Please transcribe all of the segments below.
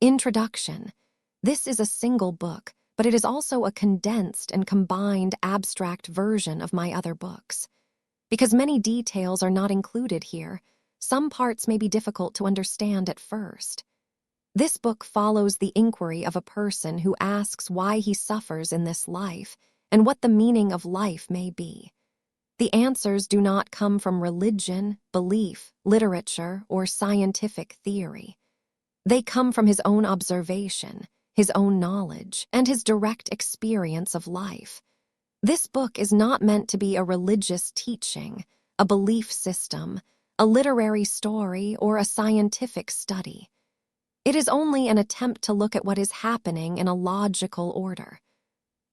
Introduction. This is a single book, but it is also a condensed and combined abstract version of my other books. Because many details are not included here, some parts may be difficult to understand at first. This book follows the inquiry of a person who asks why he suffers in this life and what the meaning of life may be. The answers do not come from religion, belief, literature, or scientific theory. They come from his own observation, his own knowledge, and his direct experience of life. This book is not meant to be a religious teaching, a belief system, a literary story, or a scientific study. It is only an attempt to look at what is happening in a logical order.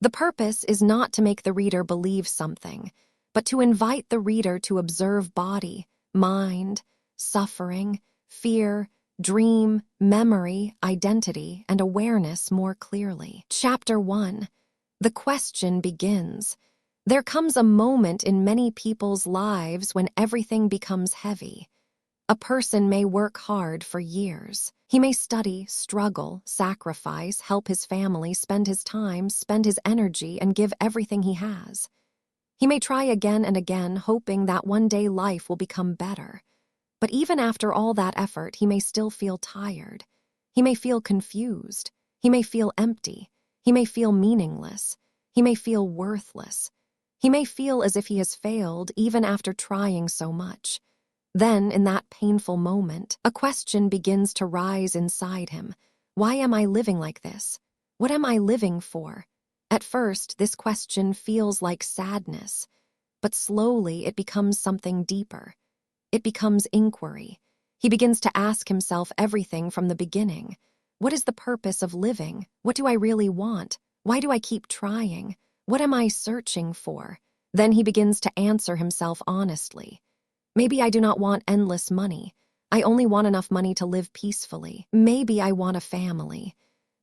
The purpose is not to make the reader believe something, but to invite the reader to observe body, mind, suffering, fear, dream, memory, identity, and awareness more clearly. Chapter 1. The question begins. There comes a moment in many people's lives when everything becomes heavy. A person may work hard for years. He may study, struggle, sacrifice, help his family, spend his time, spend his energy, and give everything he has. He may try again and again, hoping that one day life will become better. But even after all that effort, he may still feel tired. He may feel confused. He may feel empty. He may feel meaningless. He may feel worthless. He may feel as if he has failed even after trying so much. Then, in that painful moment, a question begins to rise inside him. Why am I living like this? What am I living for? At first, this question feels like sadness, but slowly it becomes something deeper. It becomes inquiry. He begins to ask himself everything from the beginning. What is the purpose of living? What do I really want? Why do I keep trying? What am I searching for? Then he begins to answer himself honestly. Maybe I do not want endless money. I only want enough money to live peacefully. Maybe I want a family.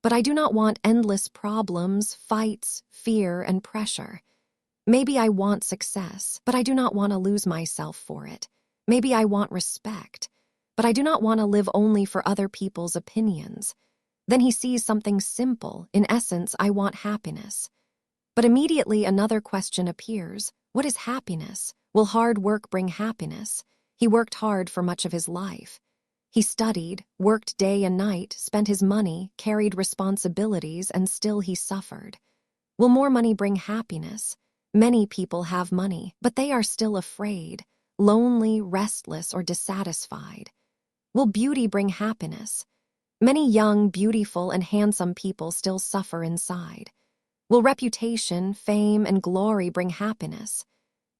But I do not want endless problems, fights, fear, and pressure. Maybe I want success, but I do not want to lose myself for it. Maybe I want respect, but I do not want to live only for other people's opinions. Then he sees something simple. In essence, I want happiness. But immediately another question appears. What is happiness? Will hard work bring happiness? He worked hard for much of his life. He studied, worked day and night, spent his money, carried responsibilities, and still he suffered. Will more money bring happiness? Many people have money, but they are still afraid, lonely, restless, or dissatisfied. Will beauty bring happiness? Many young, beautiful, and handsome people still suffer inside. Will reputation, fame, and glory bring happiness?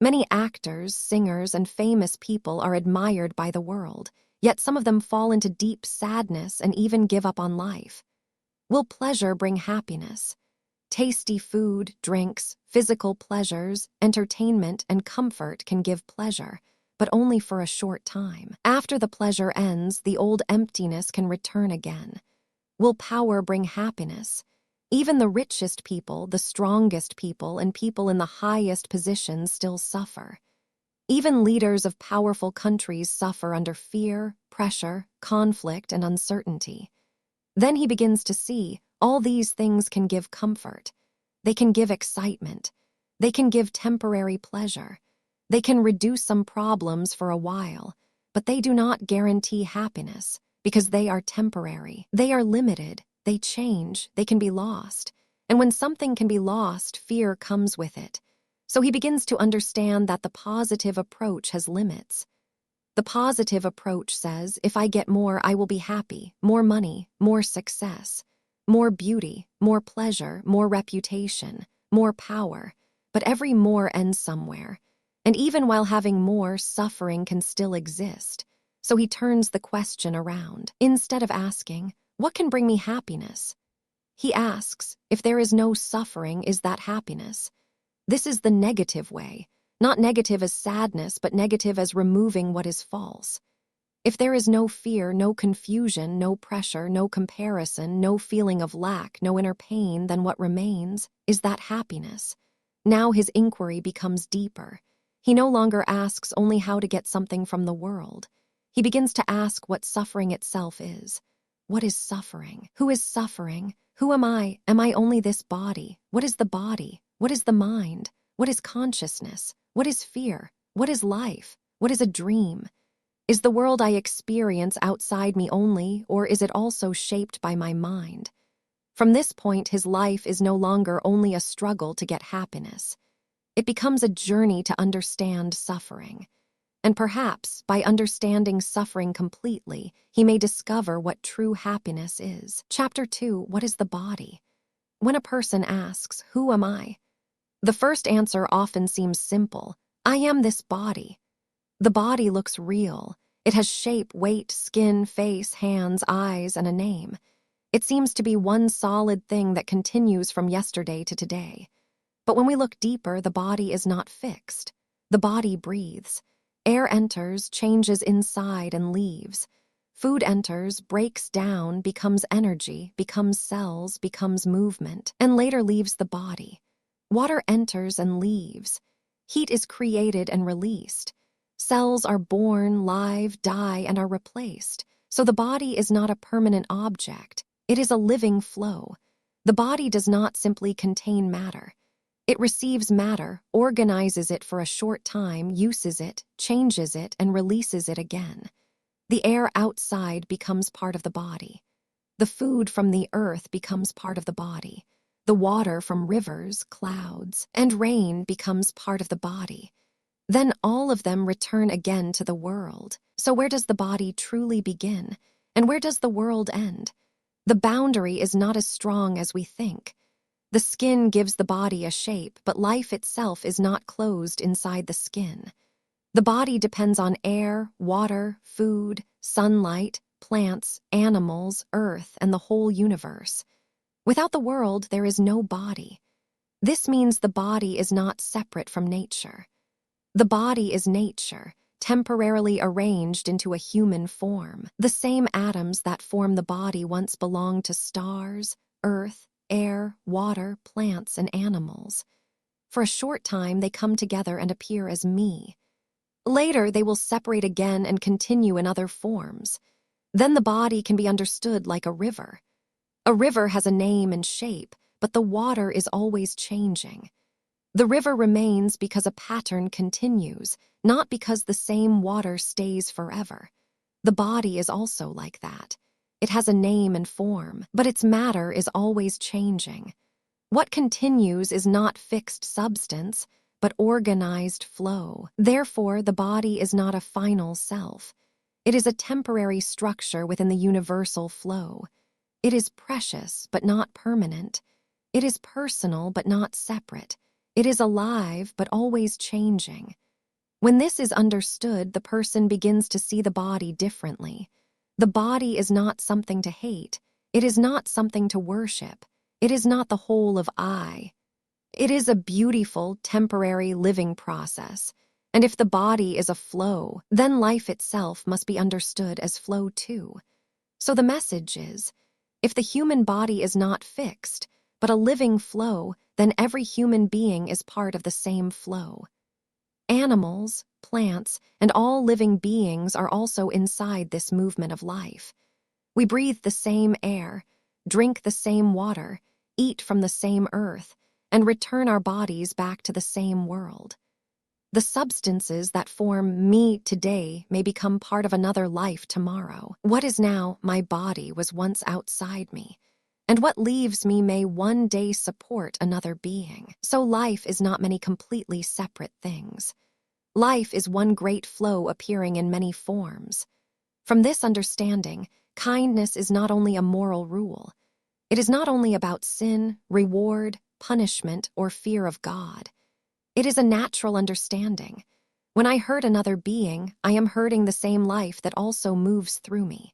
Many actors, singers, and famous people are admired by the world, yet some of them fall into deep sadness and even give up on life. Will pleasure bring happiness? Tasty food, drinks, physical pleasures, entertainment, and comfort can give pleasure, but only for a short time. After the pleasure ends, the old emptiness can return again. Will power bring happiness? Even the richest people, the strongest people, and people in the highest positions still suffer. Even leaders of powerful countries suffer under fear, pressure, conflict, and uncertainty. Then he begins to see all these things can give comfort. They can give excitement. They can give temporary pleasure. They can reduce some problems for a while, but they do not guarantee happiness because they are temporary. They are limited. They change. They can be lost. And when something can be lost, fear comes with it. So he begins to understand that the positive approach has limits. The positive approach says, if I get more, I will be happy, more money, more success, more beauty, more pleasure, more reputation, more power. But every more ends somewhere. And even while having more, suffering can still exist. So he turns the question around. Instead of asking, what can bring me happiness? He asks, if there is no suffering, is that happiness? This is the negative way, not negative as sadness, but negative as removing what is false. If there is no fear, no confusion, no pressure, no comparison, no feeling of lack, no inner pain, then what remains? Is that happiness? Now his inquiry becomes deeper. He no longer asks only how to get something from the world. He begins to ask what suffering itself is. what is suffering? Who is suffering? Who am I? Am I only this body? What is the body? What is the mind? What is consciousness? What is fear? What is life? What is a dream? Is the world I experience outside me only, or is it also shaped by my mind? From this point, his life is no longer only a struggle to get happiness. It becomes a journey to understand suffering. And perhaps, by understanding suffering completely, he may discover what true happiness is. Chapter 2, What is the body? When a person asks, "Who am I?" the first answer often seems simple. I am this body. The body looks real. It has shape, weight, skin, face, hands, eyes, and a name. It seems to be one solid thing that continues from yesterday to today. But when we look deeper, the body is not fixed. The body breathes. Air enters, changes inside, and leaves. Food enters, breaks down, becomes energy, becomes cells, becomes movement, and later leaves the body. Water enters and leaves. Heat is created and released. Cells are born, live, die, and are replaced. So the body is not a permanent object. It is a living flow. The body does not simply contain matter. It receives matter, organizes it for a short time, uses it, changes it, and releases it again. The air outside becomes part of the body. The food from the earth becomes part of the body. The water from rivers, clouds, and rain becomes part of the body. Then all of them return again to the world. So where does the body truly begin? And where does the world end? The boundary is not as strong as we think. The skin gives the body a shape, but life itself is not closed inside the skin. The body depends on air, water, food, sunlight, plants, animals, earth, and the whole universe. Without the world, there is no body. This means the body is not separate from nature. The body is nature, temporarily arranged into a human form. The same atoms that form the body once belonged to stars, earth, air, water, plants, and animals. For a short time, they come together and appear as me. Later, they will separate again and continue in other forms. Then the body can be understood like a river. A river has a name and shape, but the water is always changing. The river remains because a pattern continues, not because the same water stays forever. The body is also like that. It has a name and form, but its matter is always changing. What continues is not fixed substance, but organized flow. Therefore, the body is not a final self. It is a temporary structure within the universal flow. It is precious, but not permanent. It is personal, but not separate. It is alive, but always changing. When this is understood, the person begins to see the body differently. The body is not something to hate. It is not something to worship. It is not the whole of I. It is a beautiful, temporary living process. And if the body is a flow, then life itself must be understood as flow too. So the message is, if the human body is not fixed, but a living flow, then every human being is part of the same flow. Animals, plants, and all living beings are also inside this movement of life. We breathe the same air, drink the same water, eat from the same earth, and return our bodies back to the same world. The substances that form me today may become part of another life tomorrow. What is now my body was once outside me, and what leaves me may one day support another being. So life is not many completely separate things. Life is one great flow appearing in many forms. From this understanding, kindness is not only a moral rule. It is not only about sin, reward, punishment, or fear of God. It is a natural understanding. When I hurt another being, I am hurting the same life that also moves through me.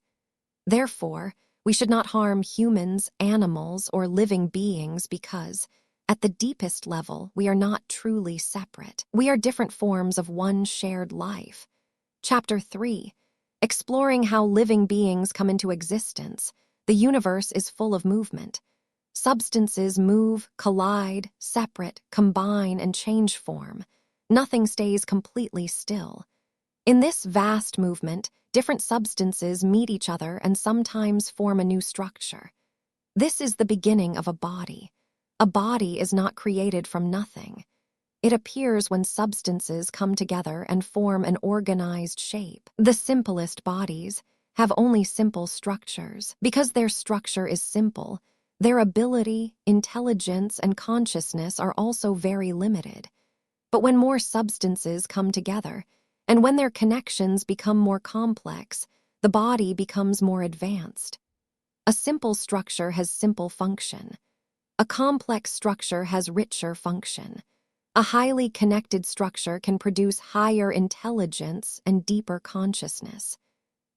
Therefore, we should not harm humans, animals, or living beings because, at the deepest level, we are not truly separate. We are different forms of one shared life. Chapter 3. Exploring how living beings come into existence. The universe is full of movement. Substances move, collide, separate, combine, and change form. Nothing stays completely still. In this vast movement, different substances meet each other and sometimes form a new structure. This is the beginning of a body. A body is not created from nothing. It appears when substances come together and form an organized shape. The simplest bodies have only simple structures. Because their structure is simple, their ability, intelligence, and consciousness are also very limited. But when more substances come together, and when their connections become more complex, the body becomes more advanced. A simple structure has simple function. A complex structure has richer function. A highly connected structure can produce higher intelligence and deeper consciousness.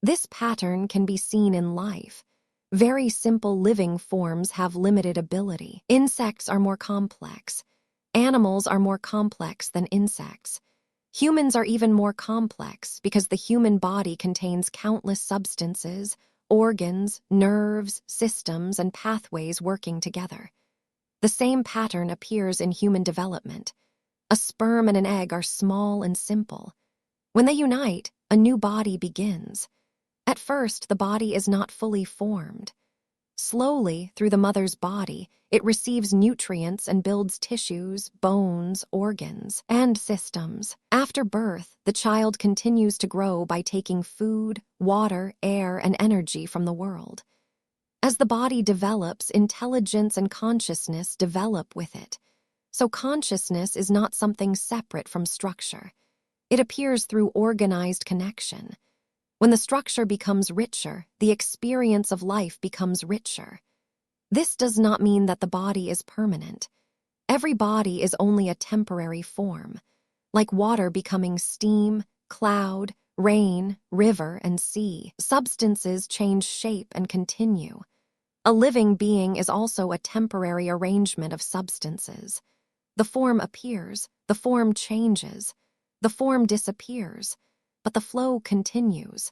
This pattern can be seen in life. Very simple living forms have limited ability. Insects are more complex. Animals are more complex than insects. Humans are even more complex because the human body contains countless substances, organs, nerves, systems, and pathways working together. The same pattern appears in human development. A sperm and an egg are small and simple. When they unite, a new body begins. At first, the body is not fully formed. Slowly, through the mother's body, it receives nutrients and builds tissues, bones, organs, and systems. After birth, the child continues to grow by taking food, water, air, and energy from the world. As the body develops, intelligence and consciousness develop with it. So consciousness is not something separate from structure. It appears through organized connection. When the structure becomes richer, the experience of life becomes richer. This does not mean that the body is permanent. Every body is only a temporary form, like water becoming steam, cloud, rain, river, and sea. Substances change shape and continue. A living being is also a temporary arrangement of substances. The form appears, the form changes, the form disappears, but the flow continues.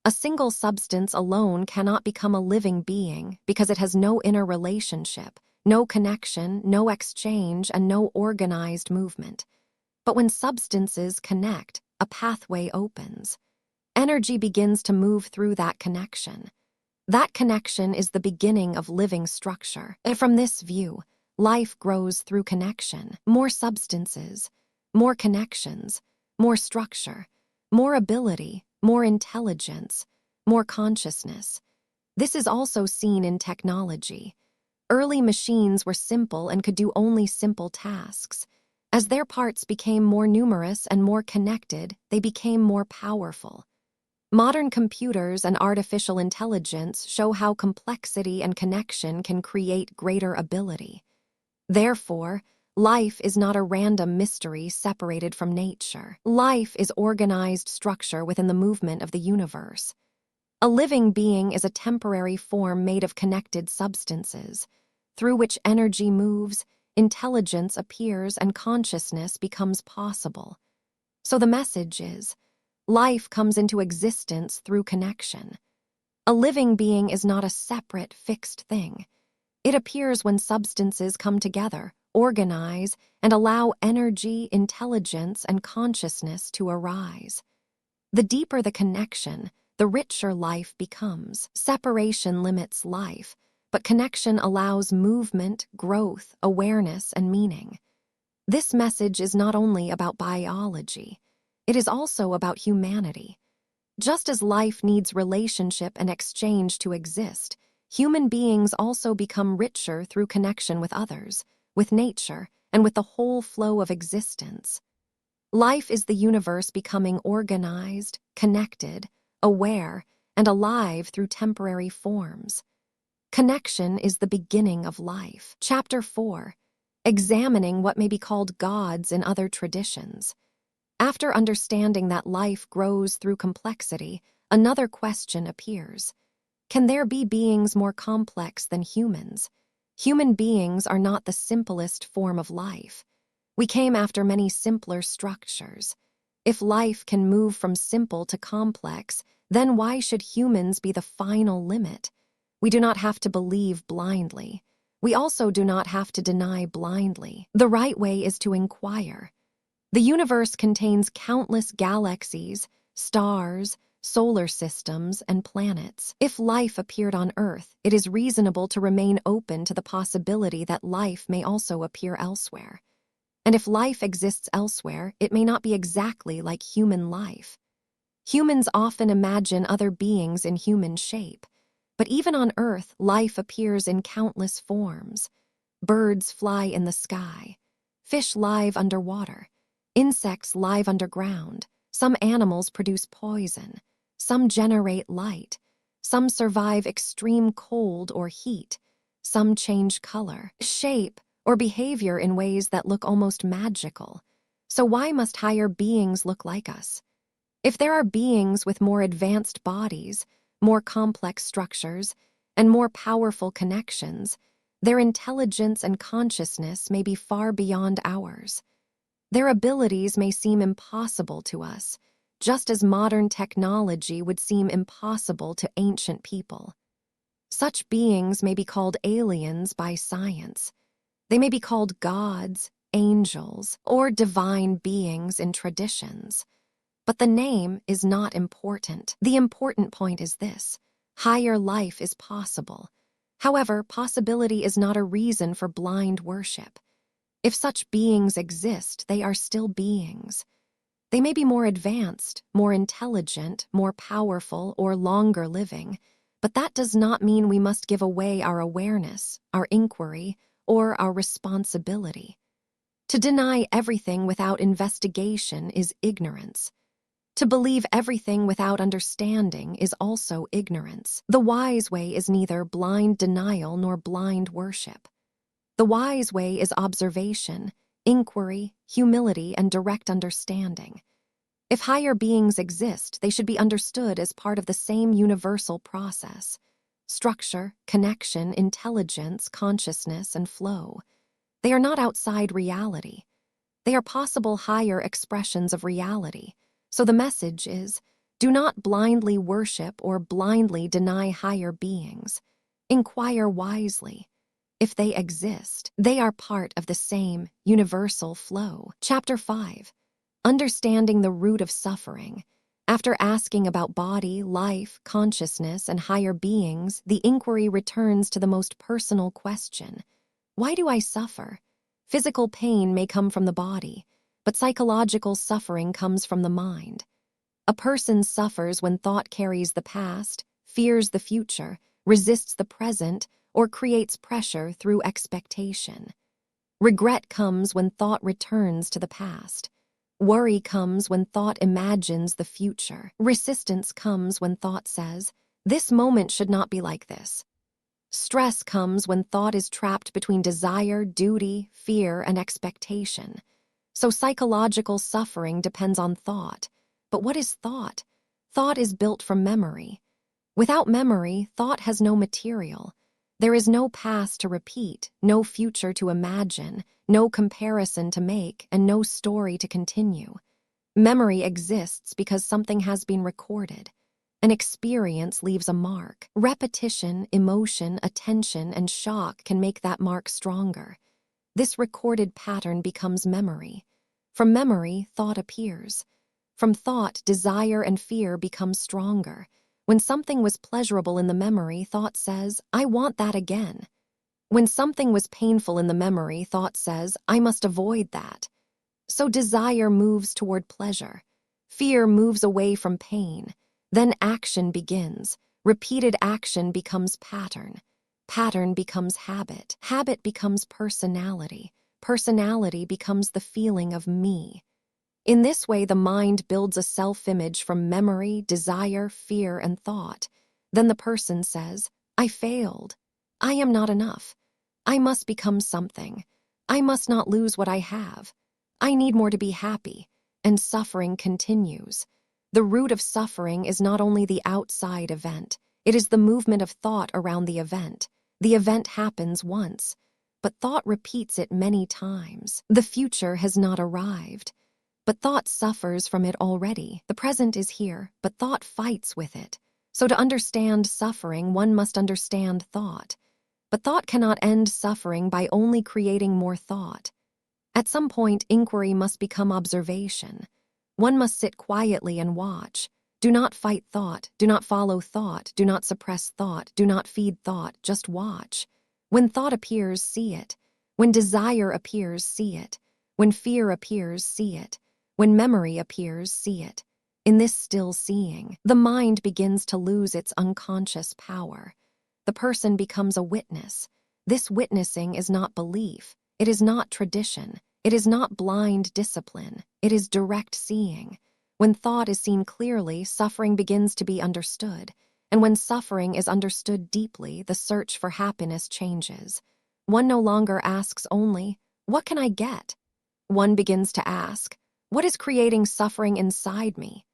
A single substance alone cannot become a living being because it has no inner relationship, no connection, no exchange, and no organized movement. But when substances connect, a pathway opens. Energy begins to move through that connection. That connection is the beginning of living structure. And from this view, life grows through connection. More substances, more connections, more structure, more ability, more intelligence, more consciousness. This is also seen in technology. Early machines were simple and could do only simple tasks. As their parts became more numerous and more connected, they became more powerful. Modern computers and artificial intelligence show how complexity and connection can create greater ability. Therefore, life is not a random mystery separated from nature. Life is organized structure within the movement of the universe. A living being is a temporary form made of connected substances, through which energy moves, intelligence appears, and consciousness becomes possible. So the message is, life comes into existence through connection. A living being is not a separate, fixed thing. It appears when substances come together, organize, and allow energy, intelligence, and consciousness to arise. The deeper the connection, the richer life becomes. Separation limits life, but connection allows movement, growth, awareness, and meaning. This message is not only about biology. It is also about humanity. Just as life needs relationship and exchange to exist, human beings also become richer through connection with others, with nature, and with the whole flow of existence. Life is the universe becoming organized, connected, aware, and alive through temporary forms. Connection is the beginning of life. Chapter 4. Examining what may be called gods in other traditions. After understanding that life grows through complexity, another question appears. Can there be beings more complex than humans? Human beings are not the simplest form of life. We came after many simpler structures. If life can move from simple to complex, then why should humans be the final limit? We do not have to believe blindly. We also do not have to deny blindly. The right way is to inquire. The universe contains countless galaxies, stars, solar systems, and planets. If life appeared on Earth, it is reasonable to remain open to the possibility that life may also appear elsewhere. And if life exists elsewhere, it may not be exactly like human life. Humans often imagine other beings in human shape, but even on Earth, life appears in countless forms. Birds fly in the sky. Fish live underwater. Insects live underground. Some animals produce poison. Some generate light. Some survive extreme cold or heat. Some change color, shape, or behavior in ways that look almost magical. So why must higher beings look like us? If there are beings with more advanced bodies, more complex structures, and more powerful connections, their intelligence and consciousness may be far beyond ours. Their abilities may seem impossible to us, just as modern technology would seem impossible to ancient people. Such beings may be called aliens by science. They may be called gods, angels, or divine beings in traditions. But the name is not important. The important point is this: higher life is possible. However, possibility is not a reason for blind worship. If such beings exist, they are still beings. They may be more advanced, more intelligent, more powerful, or longer living, but that does not mean we must give away our awareness, our inquiry, or our responsibility. To deny everything without investigation is ignorance. To believe everything without understanding is also ignorance. The wise way is neither blind denial nor blind worship. The wise way is observation, inquiry, humility, and direct understanding. If higher beings exist, they should be understood as part of the same universal process: structure, connection, intelligence, consciousness, and flow. They are not outside reality. They are possible higher expressions of reality. So the message is, do not blindly worship or blindly deny higher beings. Inquire wisely. If they exist, they are part of the same universal flow. Chapter 5. Understanding the root of suffering. After asking about body, life, consciousness, and higher beings, the inquiry returns to the most personal question: why do I suffer? Physical pain may come from the body, but psychological suffering comes from the mind. A person suffers when thought carries the past, fears the future, resists the present, or creates pressure through expectation. Regret comes when thought returns to the past. Worry comes when thought imagines the future. Resistance comes when thought says, "This moment should not be like this." Stress comes when thought is trapped between desire, duty, fear, and expectation. So psychological suffering depends on thought. But what is thought? Thought is built from memory. Without memory, thought has no material. There is no past to repeat, no future to imagine, no comparison to make, and no story to continue. Memory exists because something has been recorded. An experience leaves a mark. Repetition, emotion, attention, and shock can make that mark stronger. This recorded pattern becomes memory. From memory, thought appears. From thought, desire and fear become stronger. When something was pleasurable in the memory, thought says, "I want that again." When something was painful in the memory, thought says, "I must avoid that." So desire moves toward pleasure. Fear moves away from pain. Then action begins. Repeated action becomes pattern. Pattern becomes habit. Habit becomes personality. Personality becomes the feeling of me. In this way, the mind builds a self-image from memory, desire, fear, and thought. Then the person says, "I failed. I am not enough. I must become something. I must not lose what I have. I need more to be happy." And suffering continues. The root of suffering is not only the outside event, it is the movement of thought around the event. The event happens once, but thought repeats it many times. The future has not arrived, but thought suffers from it already. The present is here, but thought fights with it. So to understand suffering, one must understand thought. But thought cannot end suffering by only creating more thought. At some point, inquiry must become observation. One must sit quietly and watch. Do not fight thought, do not follow thought, do not suppress thought, do not feed thought, just watch. When thought appears, see it. When desire appears, see it. When fear appears, see it. When memory appears, see it. In this still seeing, the mind begins to lose its unconscious power. The person becomes a witness. This witnessing is not belief. It is not tradition. It is not blind discipline. It is direct seeing. When thought is seen clearly, suffering begins to be understood. And when suffering is understood deeply, the search for happiness changes. One no longer asks only, "What can I get?" One begins to ask, "What is creating suffering inside me?"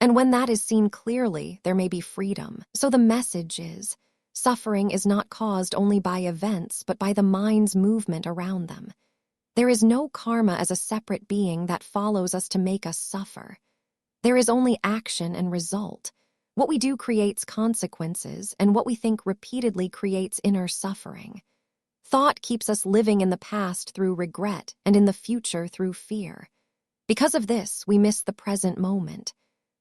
And when that is seen clearly, there may be freedom. So the message is, suffering is not caused only by events, but by the mind's movement around them. There is no karma as a separate being that follows us to make us suffer. There is only action and result. What we do creates consequences, and what we think repeatedly creates inner suffering. Thought keeps us living in the past through regret and in the future through fear. Because of this, we miss the present moment.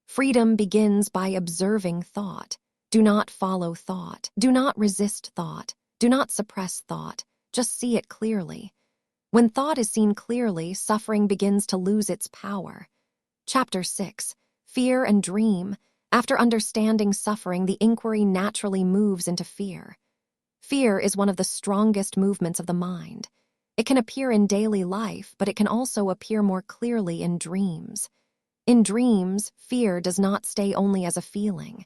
Freedom begins by observing thought. Do not follow thought. Do not resist thought. Do not suppress thought. Just see it clearly. When thought is seen clearly, suffering begins to lose its power. Chapter 6. Fear and Dream. After understanding suffering, the inquiry naturally moves into fear. Fear is one of the strongest movements of the mind. It can appear in daily life, but it can also appear more clearly in dreams. In dreams, fear does not stay only as a feeling.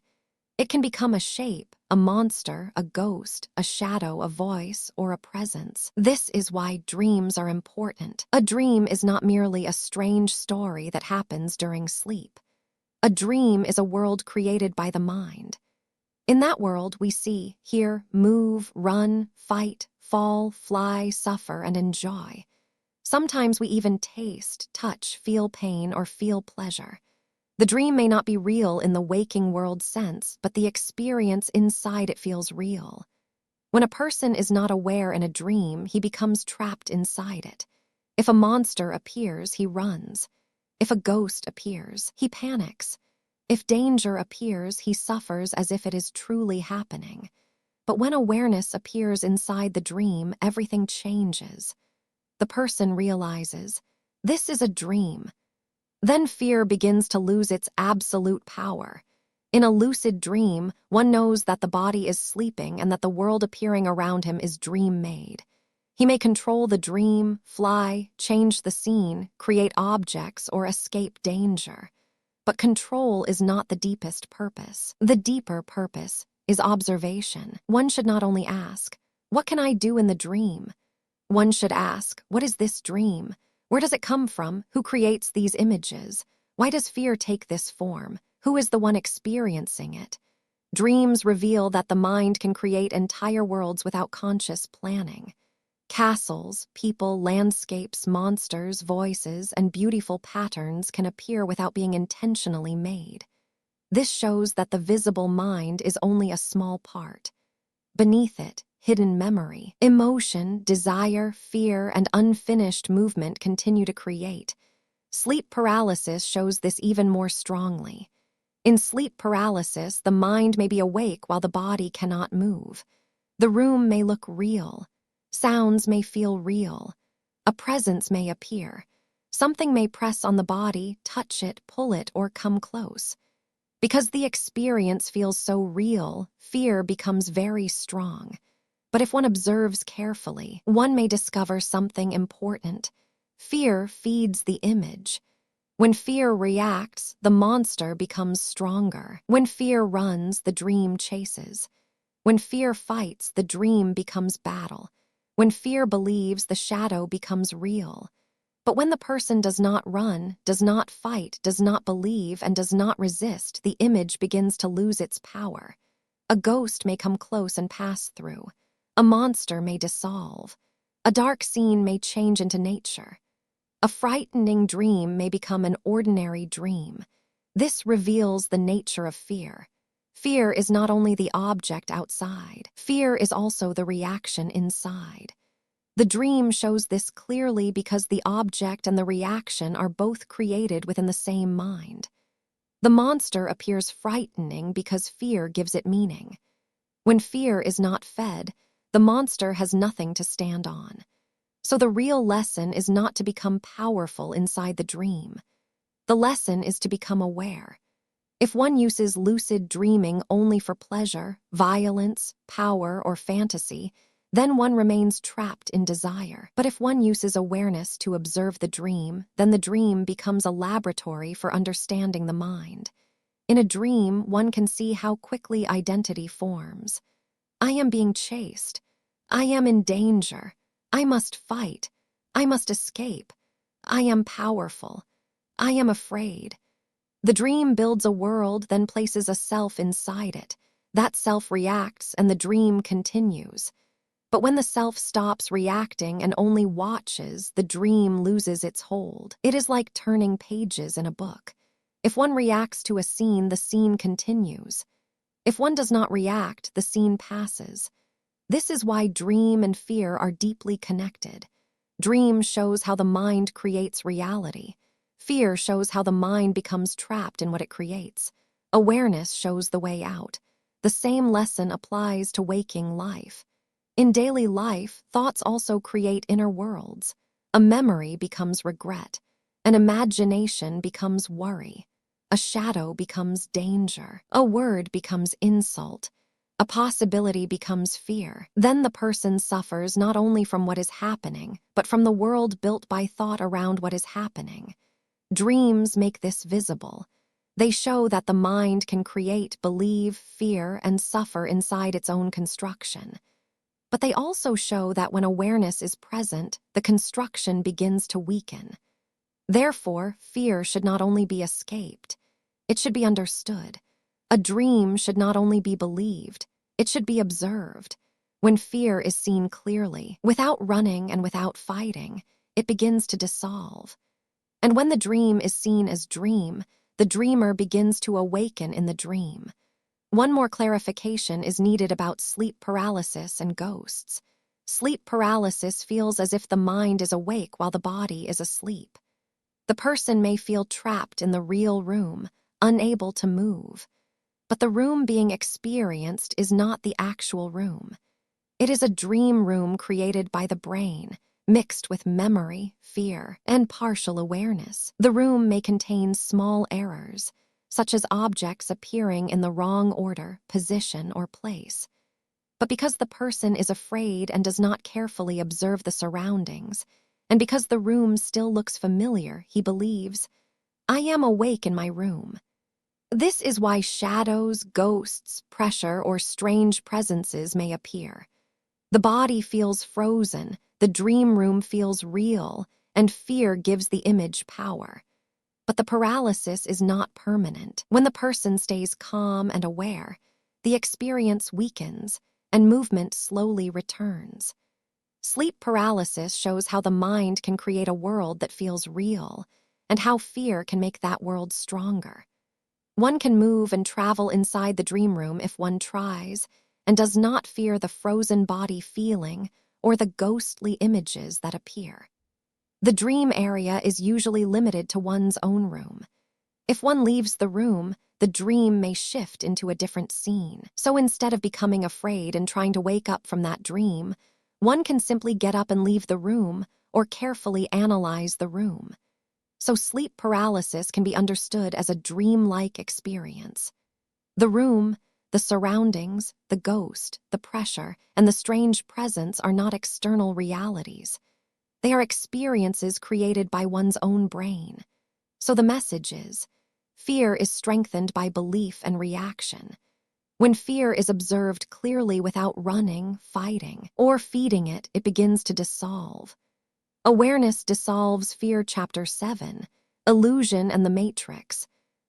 It can become a shape, a monster, a ghost, a shadow, a voice, or a presence. This is why dreams are important. A dream is not merely a strange story that happens during sleep. A dream is a world created by the mind. In that world, we see, hear, move, run, fight, fall, fly, suffer, and enjoy. Sometimes we even taste, touch, feel pain, or feel pleasure. The dream may not be real in the waking world sense, but the experience inside it feels real. When a person is not aware in a dream, he becomes trapped inside it. If a monster appears, he runs. If a ghost appears, he panics. If danger appears, he suffers as if it is truly happening. But when awareness appears inside the dream, everything changes. The person realizes, this is a dream. Then fear begins to lose its absolute power. In a lucid dream, one knows that the body is sleeping and that the world appearing around him is dream-made. He may control the dream, fly, change the scene, create objects, or escape danger. But control is not the deepest purpose. The deeper purpose is observation. One should not only ask, "What can I do in the dream?" One should ask, "What is this dream? Where does it come from? Who creates these images? Why does fear take this form? Who is the one experiencing it?" Dreams reveal that the mind can create entire worlds without conscious planning. Castles, people, landscapes, monsters, voices, and beautiful patterns can appear without being intentionally made. This shows that the visible mind is only a small part. Beneath it, hidden memory, emotion, desire, fear, and unfinished movement continue to create. Sleep paralysis shows this even more strongly. In sleep paralysis, the mind may be awake while the body cannot move. The room may look real. Sounds may feel real. A presence may appear. Something may press on the body, touch it, pull it, or come close. Because the experience feels so real, fear becomes very strong. But if one observes carefully, one may discover something important. Fear feeds the image. When fear reacts, the monster becomes stronger. When fear runs, the dream chases. When fear fights, the dream becomes battle. When fear believes, the shadow becomes real. But when the person does not run, does not fight, does not believe, and does not resist, the image begins to lose its power. A ghost may come close and pass through. A monster may dissolve. A dark scene may change into nature. A frightening dream may become an ordinary dream. This reveals the nature of fear. Fear is not only the object outside. Fear is also the reaction inside. The dream shows this clearly because the object and the reaction are both created within the same mind. The monster appears frightening because fear gives it meaning. When fear is not fed, the monster has nothing to stand on. So the real lesson is not to become powerful inside the dream. The lesson is to become aware. If one uses lucid dreaming only for pleasure, violence, power, or fantasy, then one remains trapped in desire. But if one uses awareness to observe the dream, then the dream becomes a laboratory for understanding the mind. In a dream, one can see how quickly identity forms. I am being chased. I am in danger. I must fight. I must escape. I am powerful. I am afraid. The dream builds a world, then places a self inside it. That self reacts, and the dream continues. But when the self stops reacting and only watches, the dream loses its hold. It is like turning pages in a book. If one reacts to a scene, the scene continues. If one does not react, the scene passes. This is why dream and fear are deeply connected. Dream shows how the mind creates reality. Fear shows how the mind becomes trapped in what it creates. Awareness shows the way out. The same lesson applies to waking life. In daily life, thoughts also create inner worlds. A memory becomes regret. An imagination becomes worry. A shadow becomes danger. A word becomes insult. A possibility becomes fear. Then the person suffers not only from what is happening, but from the world built by thought around what is happening. Dreams make this visible. They show that the mind can create, believe, fear, and suffer inside its own construction. But they also show that when awareness is present, the construction begins to weaken. Therefore, fear should not only be escaped, it should be understood. A dream should not only be believed, it should be observed. When fear is seen clearly, without running and without fighting, it begins to dissolve. And when the dream is seen as dream, the dreamer begins to awaken in the dream. One more clarification is needed about sleep paralysis and ghosts. Sleep paralysis feels as if the mind is awake while the body is asleep. The person may feel trapped in the real room, unable to move. But the room being experienced is not the actual room. It is a dream room created by the brain, mixed with memory, fear, and partial awareness. The room may contain small errors, such as objects appearing in the wrong order, position, or place. But because the person is afraid and does not carefully observe the surroundings, and because the room still looks familiar, he believes, I am awake in my room. This is why shadows, ghosts, pressure, or strange presences may appear. The body feels frozen, the dream room feels real, and fear gives the image power. But the paralysis is not permanent. When the person stays calm and aware, the experience weakens, and movement slowly returns. Sleep paralysis shows how the mind can create a world that feels real, and how fear can make that world stronger. One can move and travel inside the dream room if one tries, and does not fear the frozen body feeling or the ghostly images that appear. The dream area is usually limited to one's own room. If one leaves the room, the dream may shift into a different scene. So instead of becoming afraid and trying to wake up from that dream, one can simply get up and leave the room or carefully analyze the room. So sleep paralysis can be understood as a dream-like experience. The room, the surroundings, the ghost, the pressure, and the strange presence are not external realities. They are experiences created by one's own brain. So the message is, fear is strengthened by belief and reaction. When fear is observed clearly without running, fighting, or feeding it, it begins to dissolve. Awareness dissolves fear. Chapter 7, Illusion and the Matrix.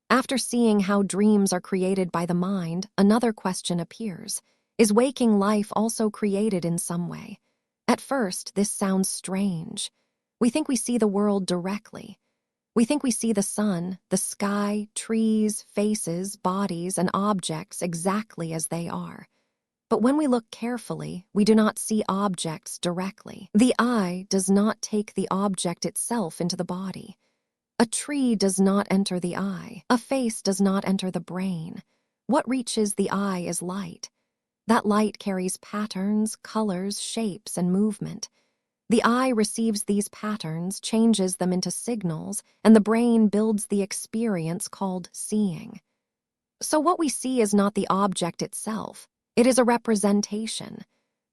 After seeing how dreams are created by the mind, another question appears. Is waking life also created in some way? At first, this sounds strange. We think we see the world directly. We think we see the sun, the sky, trees, faces, bodies, and objects exactly as they are. But when we look carefully, we do not see objects directly. The eye does not take the object itself into the body. A tree does not enter the eye. A face does not enter the brain. What reaches the eye is light. That light carries patterns, colors, shapes, and movement. The eye receives these patterns, changes them into signals, and the brain builds the experience called seeing. So what we see is not the object itself. It is a representation.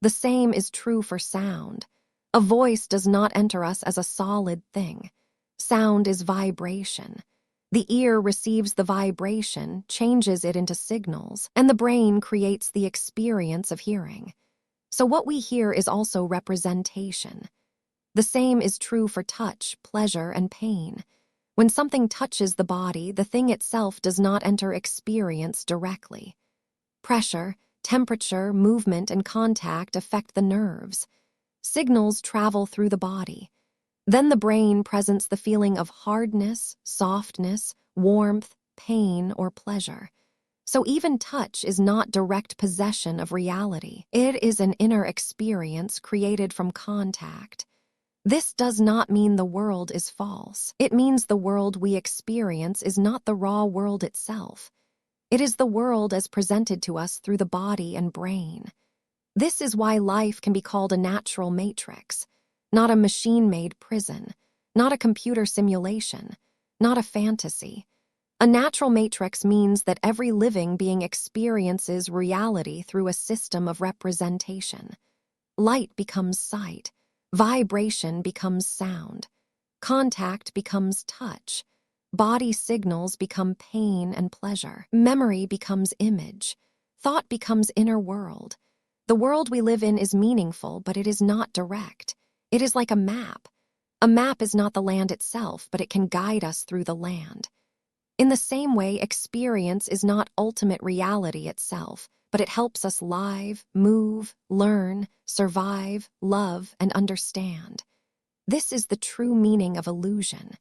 The same is true for sound. A voice does not enter us as a solid thing. Sound is vibration. The ear receives the vibration, changes it into signals, and the brain creates the experience of hearing. So what we hear is also representation. The same is true for touch, pleasure, and pain. When something touches the body, the thing itself does not enter experience directly. Pressure, temperature, movement, and contact affect the nerves. Signals travel through the body. Then the brain presents the feeling of hardness, softness, warmth, pain, or pleasure. So even touch is not direct possession of reality. It is an inner experience created from contact. This does not mean the world is false. It means the world we experience is not the raw world itself. It is the world as presented to us through the body and brain. This is why life can be called a natural matrix, not a machine-made prison, not a computer simulation, not a fantasy. A natural matrix means that every living being experiences reality through a system of representation. Light becomes sight, vibration becomes sound, contact becomes touch, body signals become pain and pleasure, memory becomes image, thought becomes inner world. The world we live in is meaningful, but it is not direct. It is like a map. A map is not the land itself, but it can guide us through the land. In the same way, experience is not ultimate reality itself, but it helps us live, move, learn, survive, love, and understand. This is the true meaning of illusion.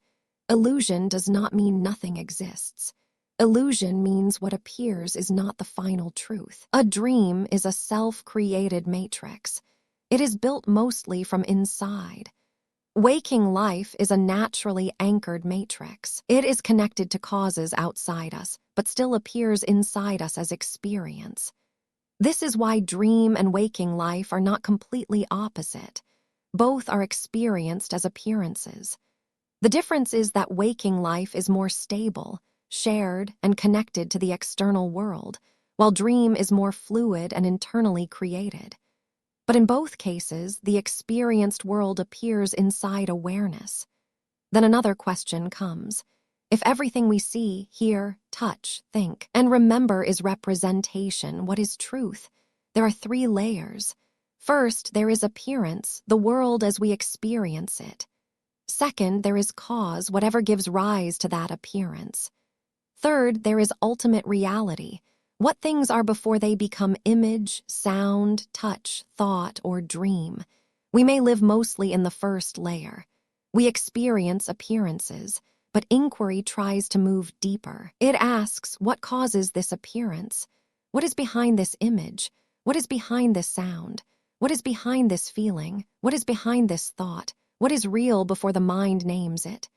Illusion does not mean nothing exists. Illusion means what appears is not the final truth. A dream is a self-created matrix. It is built mostly from inside. Waking life is a naturally anchored matrix. It is connected to causes outside us, but still appears inside us as experience. This is why dream and waking life are not completely opposite. Both are experienced as appearances. The difference is that waking life is more stable, shared, and connected to the external world, while dream is more fluid and internally created. But in both cases, the experienced world appears inside awareness. Then another question comes. If everything we see, hear, touch, think, and remember is representation, what is truth? There are 3 layers. First, there is appearance, the world as we experience it. Second, there is cause, whatever gives rise to that appearance. Third, there is ultimate reality, what things are before they become image, sound, touch, thought, or dream. We may live mostly in the first layer. We experience appearances, but inquiry tries to move deeper. It asks, what causes this appearance? What is behind this image? What is behind this sound? What is behind this feeling? What is behind this thought? What is real before the mind names it?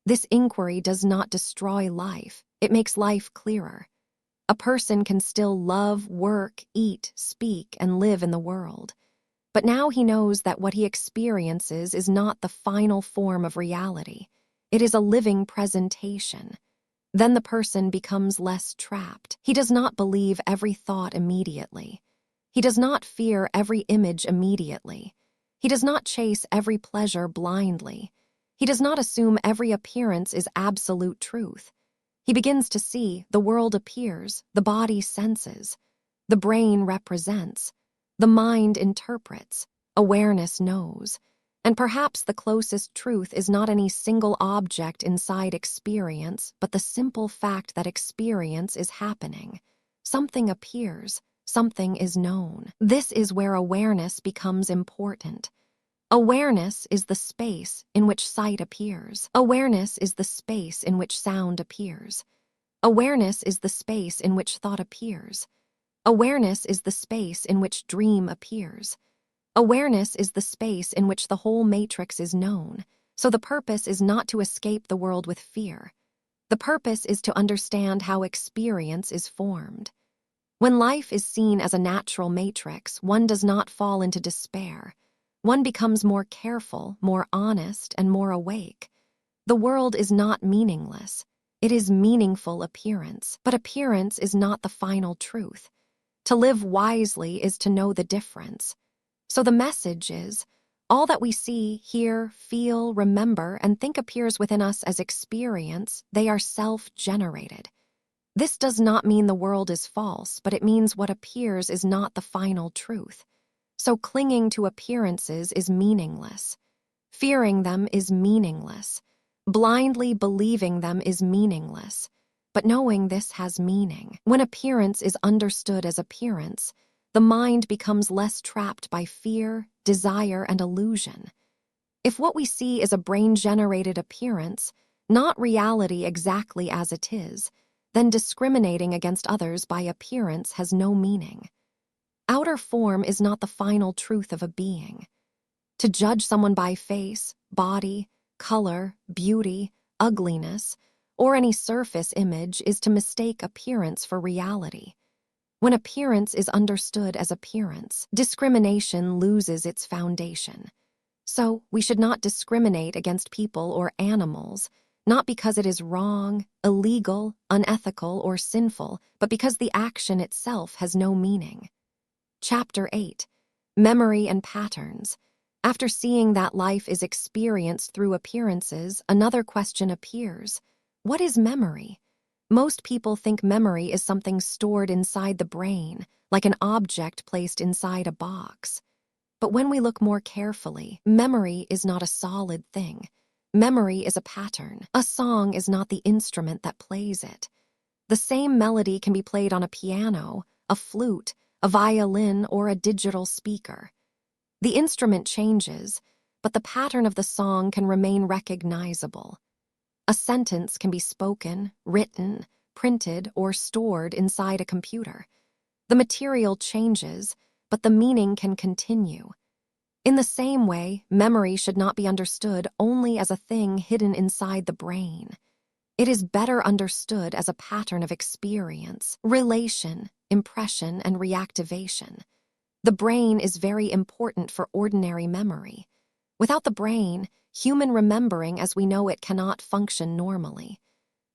This inquiry does not destroy life. It makes life clearer. A person can still love, work, eat, speak, and live in the world. But now he knows that what he experiences is not the final form of reality. It is a living presentation. Then the person becomes less trapped. He does not believe every thought immediately. He does not fear every image immediately. He does not chase every pleasure blindly. He does not assume every appearance is absolute truth. He begins to see, the world appears, the body senses, the brain represents, the mind interprets, awareness knows, and perhaps the closest truth is not any single object inside experience, but the simple fact that experience is happening. Something appears, something is known. This is where awareness becomes important. Awareness is the space in which sight appears. Awareness is the space in which sound appears. Awareness is the space in which thought appears. Awareness is the space in which dream appears. Awareness is the space in which the whole matrix is known. So the purpose is not to escape the world with fear. The purpose is to understand how experience is formed. When life is seen as a natural matrix, one does not fall into despair. One becomes more careful, more honest, and more awake. The world is not meaningless. It is meaningful appearance, but appearance is not the final truth. To live wisely is to know the difference. So the message is, all that we see, hear, feel, remember, and think appears within us as experience. They are self-generated. This does not mean the world is false, but it means what appears is not the final truth. So clinging to appearances is meaningless. Fearing them is meaningless. Blindly believing them is meaningless. But knowing this has meaning. When appearance is understood as appearance, the mind becomes less trapped by fear, desire, and illusion. If what we see is a brain-generated appearance, not reality exactly as it is, then discriminating against others by appearance has no meaning. Outer form is not the final truth of a being. To judge someone by face, body, color, beauty, ugliness, or any surface image is to mistake appearance for reality. When appearance is understood as appearance, discrimination loses its foundation. So, we should not discriminate against people or animals, not because it is wrong, illegal, unethical, or sinful, but because the action itself has no meaning. Chapter 8. Memory and Patterns. After seeing that life is experienced through appearances, another question appears. What is memory? Most people think memory is something stored inside the brain, like an object placed inside a box. But when we look more carefully, memory is not a solid thing. Memory is a pattern. A song is not the instrument that plays it. The same melody can be played on a piano, a flute, a violin, or a digital speaker. The instrument changes, but the pattern of the song can remain recognizable. A sentence can be spoken, written, printed, or stored inside a computer. The material changes, but the meaning can continue. In the same way, memory should not be understood only as a thing hidden inside the brain. It is better understood as a pattern of experience, relation, impression, and reactivation. The brain is very important for ordinary memory. Without the brain, human remembering as we know it cannot function normally.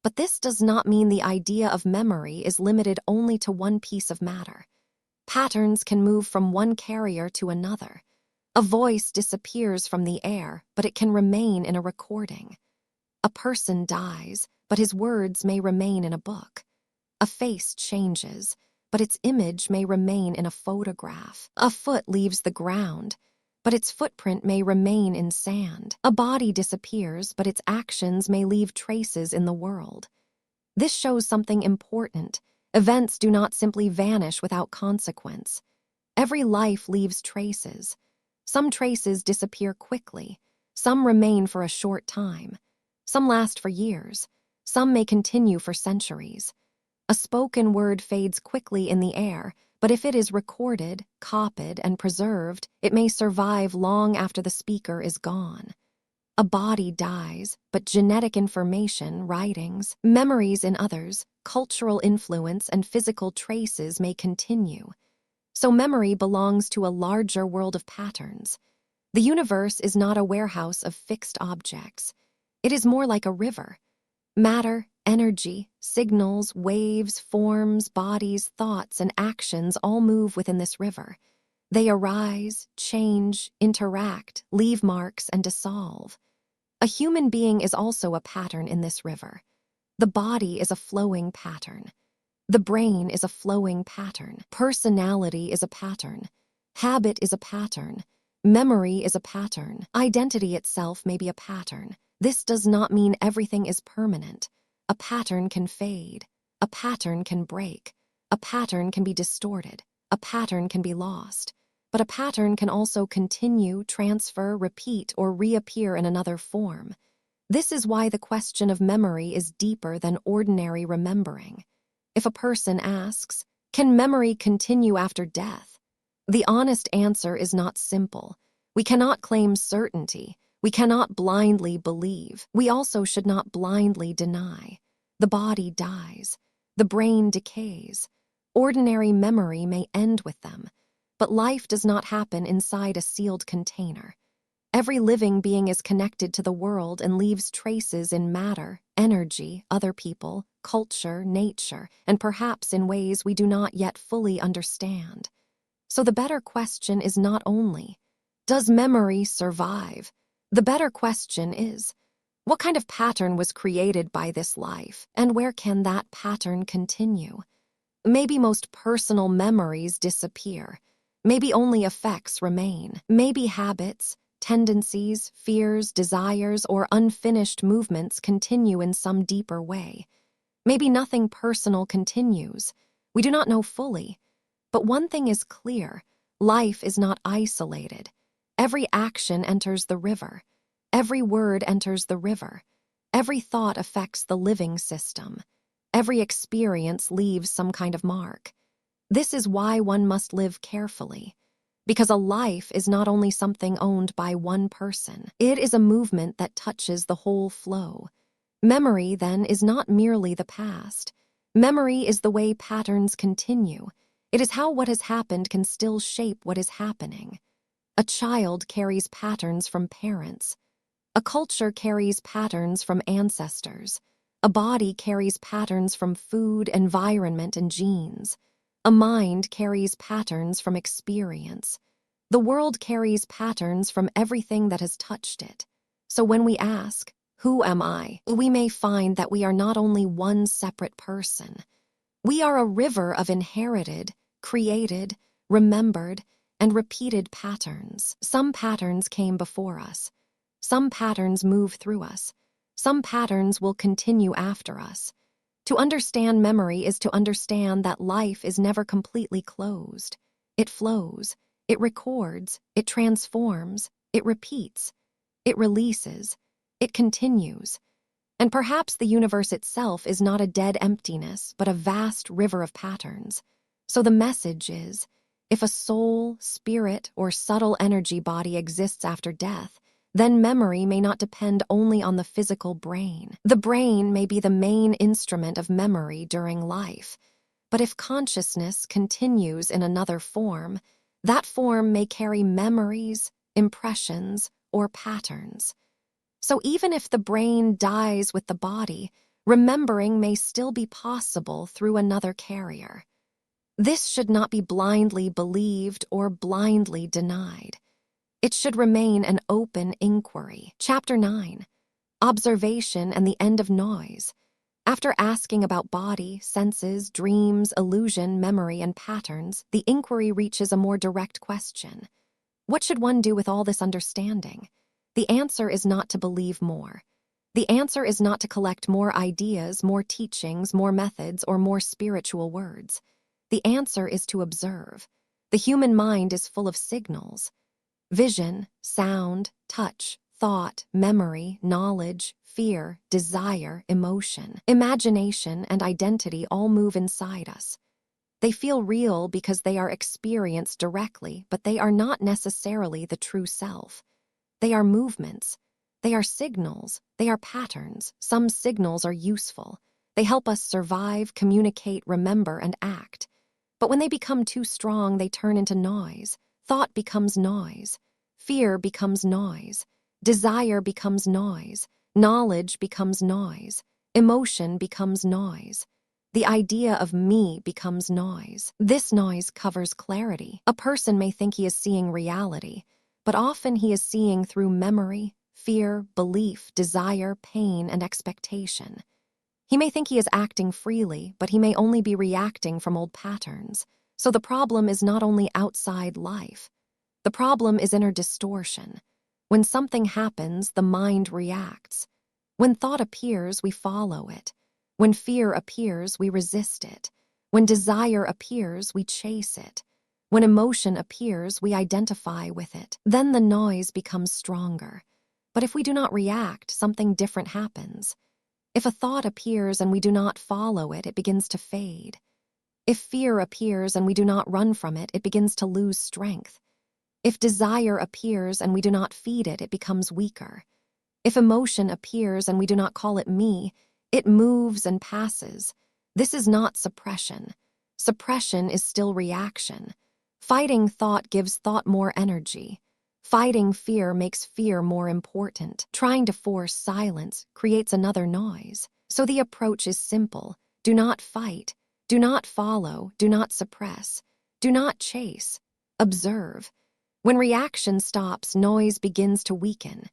But this does not mean the idea of memory is limited only to one piece of matter. Patterns can move from one carrier to another. A voice disappears from the air, but it can remain in a recording. A person dies, but his words may remain in a book. A face changes, but its image may remain in a photograph. A foot leaves the ground, but its footprint may remain in sand. A body disappears, but its actions may leave traces in the world. This shows something important. Events do not simply vanish without consequence. Every life leaves traces. Some traces disappear quickly. Some remain for a short time. Some last for years. Some may continue for centuries. A spoken word fades quickly in the air, but if it is recorded, copied, and preserved, it may survive long after the speaker is gone. A body dies, but genetic information, writings, memories in others, cultural influence, and physical traces may continue. So memory belongs to a larger world of patterns. The universe is not a warehouse of fixed objects. It is more like a river. Matter, energy, signals, waves, forms, bodies, thoughts, and actions all move within this river. They arise, change, interact, leave marks, and dissolve. A human being is also a pattern in this river. The body is a flowing pattern. The brain is a flowing pattern. Personality is a pattern. Habit is a pattern. Memory is a pattern. Identity itself may be a pattern. This does not mean everything is permanent. A pattern can fade. A pattern can break. A pattern can be distorted. A pattern can be lost. But a pattern can also continue, transfer, repeat, or reappear in another form. This is why the question of memory is deeper than ordinary remembering. If a person asks, "Can memory continue after death?" the honest answer is not simple. We cannot claim certainty. We cannot blindly believe. We also should not blindly deny. The body dies. The brain decays. Ordinary memory may end with them, but life does not happen inside a sealed container. Every living being is connected to the world and leaves traces in matter, energy, other people, culture, nature, and perhaps in ways we do not yet fully understand. So the better question is not only, does memory survive? The better question is, what kind of pattern was created by this life, and where can that pattern continue? Maybe most personal memories disappear. Maybe only effects remain. Maybe habits, tendencies, fears, desires, or unfinished movements continue in some deeper way. Maybe nothing personal continues. We do not know fully. But one thing is clear: life is not isolated. Every action enters the river. Every word enters the river. Every thought affects the living system. Every experience leaves some kind of mark. This is why one must live carefully. Because a life is not only something owned by one person. It is a movement that touches the whole flow. Memory, then, is not merely the past. Memory is the way patterns continue. It is how what has happened can still shape what is happening. A child carries patterns from parents. A culture carries patterns from ancestors. A body carries patterns from food, environment, and genes. A mind carries patterns from experience. The world carries patterns from everything that has touched it. So when we ask, "Who am I?" we may find that we are not only one separate person. We are a river of inherited, created, remembered, and repeated patterns. Some patterns came before us. Some patterns move through us. Some patterns will continue after us. To understand memory is to understand that life is never completely closed. It flows, it records, it transforms, it repeats, it releases, it continues. And perhaps the universe itself is not a dead emptiness, but a vast river of patterns. So the message is, if a soul, spirit, or subtle energy body exists after death, then memory may not depend only on the physical brain. The brain may be the main instrument of memory during life, but if consciousness continues in another form, that form may carry memories, impressions, or patterns. So even if the brain dies with the body, remembering may still be possible through another carrier. This should not be blindly believed or blindly denied. It should remain an open inquiry. Chapter 9. Observation and the End of Noise. After asking about body, senses, dreams, illusion, memory, and patterns, the inquiry reaches a more direct question. What should one do with all this understanding? The answer is not to believe more. The answer is not to collect more ideas, more teachings, more methods, or more spiritual words. The answer is to observe. The human mind is full of signals. Vision, sound, touch, thought, memory, knowledge, fear, desire, emotion, imagination, and identity all move inside us. They feel real because they are experienced directly, but they are not necessarily the true self. They are movements. They are signals. They are patterns. Some signals are useful. They help us survive, communicate, remember, and act. But when they become too strong, they turn into noise. Thought becomes noise. Fear becomes noise. Desire becomes noise. Knowledge becomes noise. Emotion becomes noise. The idea of me becomes noise. This noise covers clarity. A person may think he is seeing reality, but often he is seeing through memory, fear, belief, desire, pain, and expectation. He may think he is acting freely, but he may only be reacting from old patterns. So the problem is not only outside life. The problem is inner distortion. When something happens, the mind reacts. When thought appears, we follow it. When fear appears, we resist it. When desire appears, we chase it. When emotion appears, we identify with it. Then the noise becomes stronger. But if we do not react, something different happens. If a thought appears and we do not follow it, it begins to fade. If fear appears and we do not run from it, it begins to lose strength. If desire appears and we do not feed it, it becomes weaker. If emotion appears and we do not call it me, it moves and passes. This is not suppression. Suppression is still reaction. Fighting thought gives thought more energy. Fighting fear makes fear more important. Trying to force silence creates another noise. So the approach is simple. Do not fight. Do not follow. Do not suppress. Do not chase. Observe. When reaction stops, noise begins to weaken.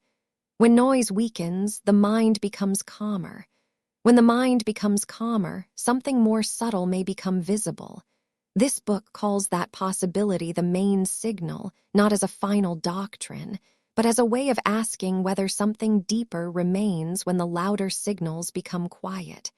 When noise weakens, the mind becomes calmer. When the mind becomes calmer, something more subtle may become visible. This book calls that possibility the main signal, not as a final doctrine, but as a way of asking whether something deeper remains when the louder signals become quiet.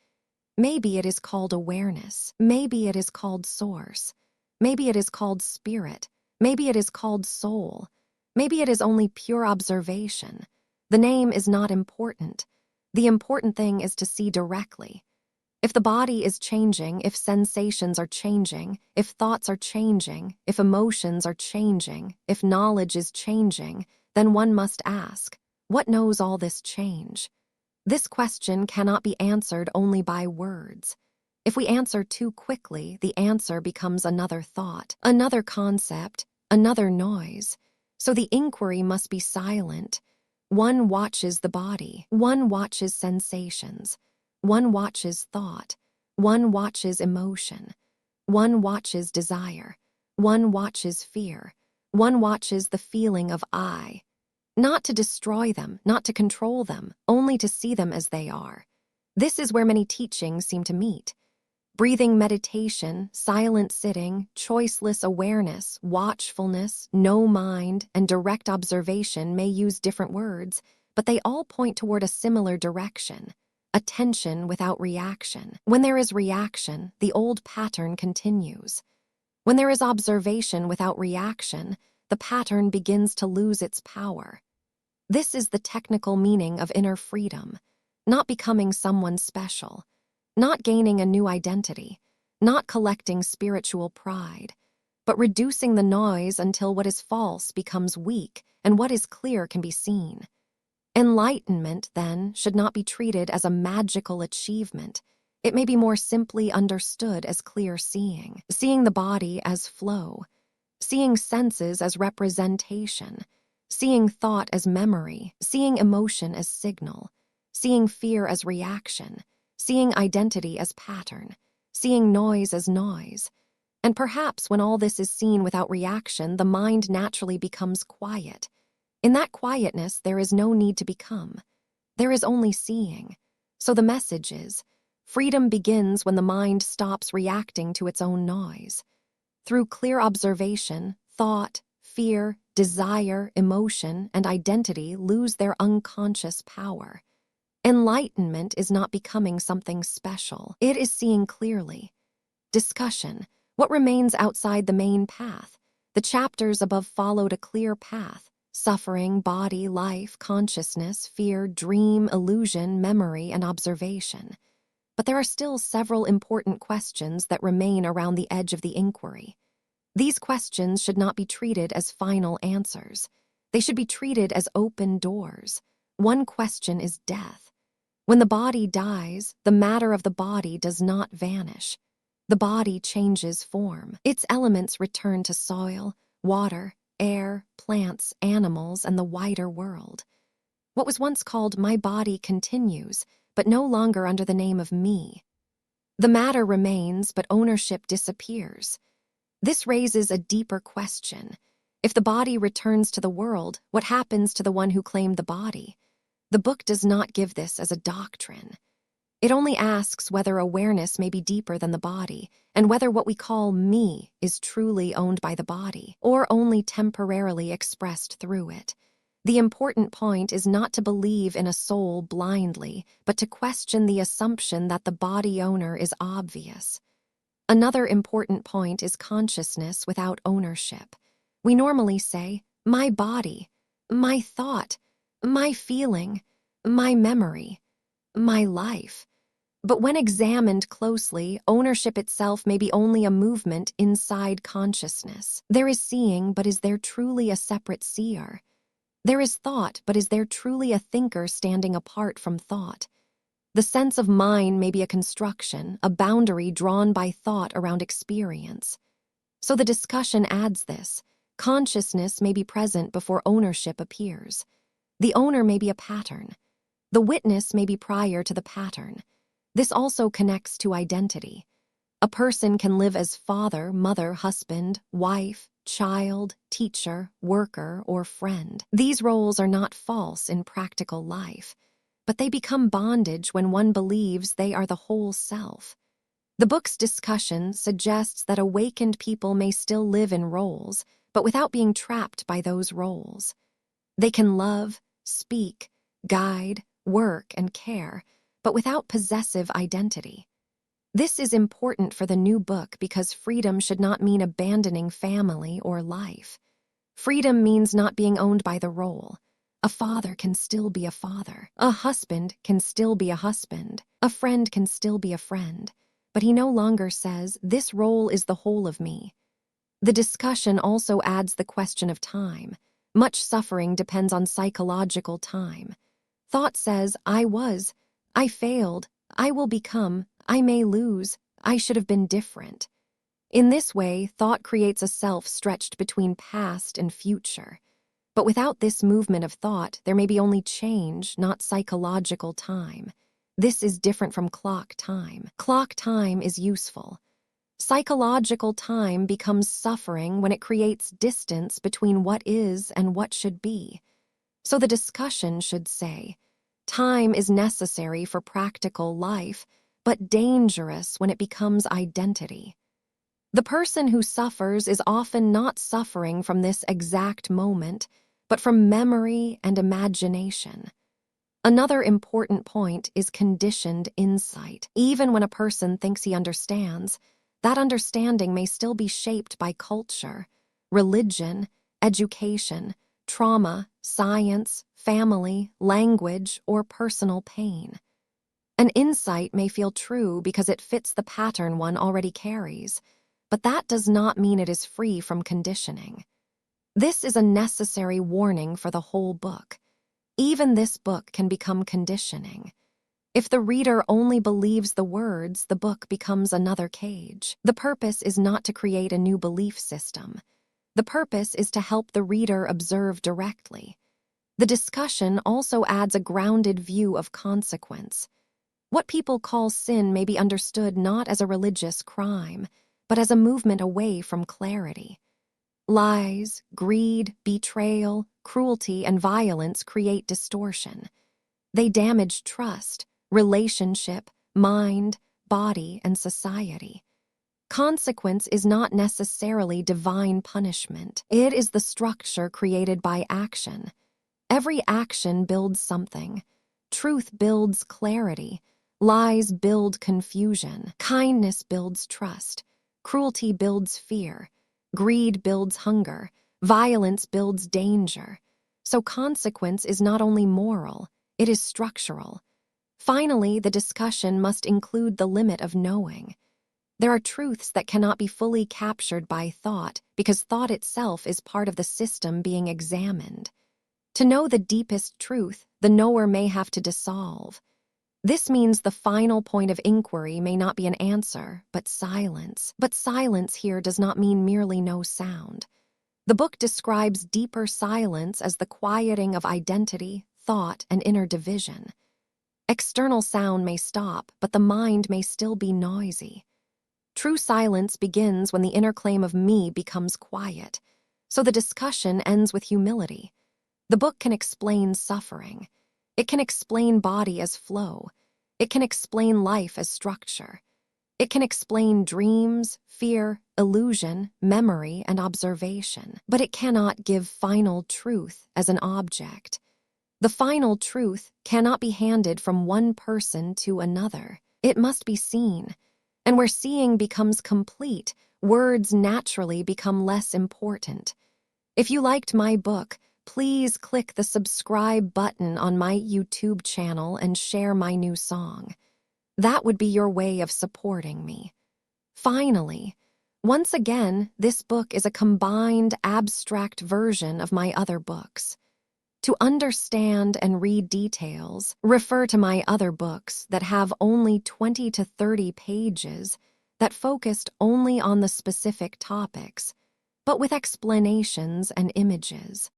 Maybe it is called awareness. Maybe it is called source. Maybe it is called spirit. Maybe it is called soul. Maybe it is only pure observation. The name is not important. The important thing is to see directly. If the body is changing, if sensations are changing, if thoughts are changing, if emotions are changing, if knowledge is changing, then one must ask, what knows all this change? This question cannot be answered only by words. If we answer too quickly, the answer becomes another thought, another concept, another noise. So the inquiry must be silent. One watches the body. One watches sensations. One watches thought. One watches emotion. One watches desire. One watches fear. One watches the feeling of I. Not to destroy them, not to control them, only to see them as they are. This is where many teachings seem to meet. Breathing meditation, silent sitting, choiceless awareness, watchfulness, no mind, and direct observation may use different words, but they all point toward a similar direction. Attention without reaction. When there is reaction, the old pattern continues. When there is observation without reaction, the pattern begins to lose its power. This is the technical meaning of inner freedom, not becoming someone special, not gaining a new identity, not collecting spiritual pride, but reducing the noise until what is false becomes weak and what is clear can be seen. Enlightenment, then, should not be treated as a magical achievement. It may be more simply understood as clear seeing, seeing the body as flow, seeing senses as representation, seeing thought as memory, seeing emotion as signal, seeing fear as reaction, seeing identity as pattern, seeing noise as noise. And perhaps when all this is seen without reaction, the mind naturally becomes quiet. In that quietness, there is no need to become. There is only seeing. So the message is, freedom begins when the mind stops reacting to its own noise. Through clear observation, thought, fear, desire, emotion, and identity lose their unconscious power. Enlightenment is not becoming something special. It is seeing clearly. Discussion. What remains outside the main path? The chapters above followed a clear path. Suffering, body, life, consciousness, fear, dream, illusion, memory, and observation. But there are still several important questions that remain around the edge of the inquiry. These questions should not be treated as final answers. They should be treated as open doors. One question is death. When the body dies, the matter of the body does not vanish. The body changes form. Its elements return to soil, water, air, plants, animals, and the wider world. What was once called my body continues, but no longer under the name of me. The matter remains, but ownership disappears. This raises a deeper question. If the body returns to the world, what happens to the one who claimed the body? The book does not give this as a doctrine. It only asks whether awareness may be deeper than the body, and whether what we call me is truly owned by the body, or only temporarily expressed through it. The important point is not to believe in a soul blindly, but to question the assumption that the body owner is obvious. Another important point is consciousness without ownership. We normally say, my body, my thought, my feeling, my memory, my life. But when examined closely, ownership itself may be only a movement inside consciousness. There is seeing, but is there truly a separate seer? There is thought, but is there truly a thinker standing apart from thought? The sense of mine may be a construction, a boundary drawn by thought around experience. So the discussion adds this. Consciousness may be present before ownership appears. The owner may be a pattern. The witness may be prior to the pattern. This also connects to identity. A person can live as father, mother, husband, wife, child, teacher, worker, or friend. These roles are not false in practical life, but they become bondage when one believes they are the whole self. The book's discussion suggests that awakened people may still live in roles, but without being trapped by those roles. They can love, speak, guide, work, and care, but without possessive identity. This is important for the new book because freedom should not mean abandoning family or life. Freedom means not being owned by the role. A father can still be a father. A husband can still be a husband. A friend can still be a friend. But he no longer says, this role is the whole of me. The discussion also adds the question of time. Much suffering depends on psychological time. Thought says, I failed, I will become, I may lose, I should have been different. In this way, thought creates a self stretched between past and future. But without this movement of thought, there may be only change, not psychological time. This is different from clock time. Clock time is useful. Psychological time becomes suffering when it creates distance between what is and what should be. So the discussion should say, time is necessary for practical life, but dangerous when it becomes identity. The person who suffers is often not suffering from this exact moment, but from memory and imagination. Another important point is conditioned insight. Even when a person thinks he understands, that understanding may still be shaped by culture, religion, education, trauma, science, family, language, or personal pain. An insight may feel true because it fits the pattern one already carries, but that does not mean it is free from conditioning. This is a necessary warning for the whole book. Even this book can become conditioning. If the reader only believes the words, the book becomes another cage. The purpose is not to create a new belief system. The purpose is to help the reader observe directly. The discussion also adds a grounded view of consequence. What people call sin may be understood not as a religious crime, but as a movement away from clarity. Lies, greed, betrayal, cruelty, and violence create distortion. They damage trust, relationship, mind, body, and society. Consequence is not necessarily divine punishment. It is the structure created by action. Every action builds something. Truth builds clarity. Lies build confusion. Kindness builds trust. Cruelty builds fear. Greed builds hunger. Violence builds danger. So consequence is not only moral, it is structural. Finally, the discussion must include the limit of knowing. There are truths that cannot be fully captured by thought because thought itself is part of the system being examined. To know the deepest truth, the knower may have to dissolve. This means the final point of inquiry may not be an answer, but silence. But silence here does not mean merely no sound. The book describes deeper silence as the quieting of identity, thought, and inner division. External sound may stop, but the mind may still be noisy. True silence begins when the inner claim of me becomes quiet, so the discussion ends with humility. The book can explain suffering. It can explain body as flow. It can explain life as structure. It can explain dreams, fear, illusion, memory, and observation. But it cannot give final truth as an object. The final truth cannot be handed from one person to another. It must be seen. And where seeing becomes complete, words naturally become less important. If you liked my book, please click the subscribe button on my YouTube channel and share my new song. That would be your way of supporting me. Finally, once again, this book is a combined, abstract version of my other books. To understand and read details, refer to my other books that have only 20 to 30 pages that focused only on the specific topics, but with explanations and images.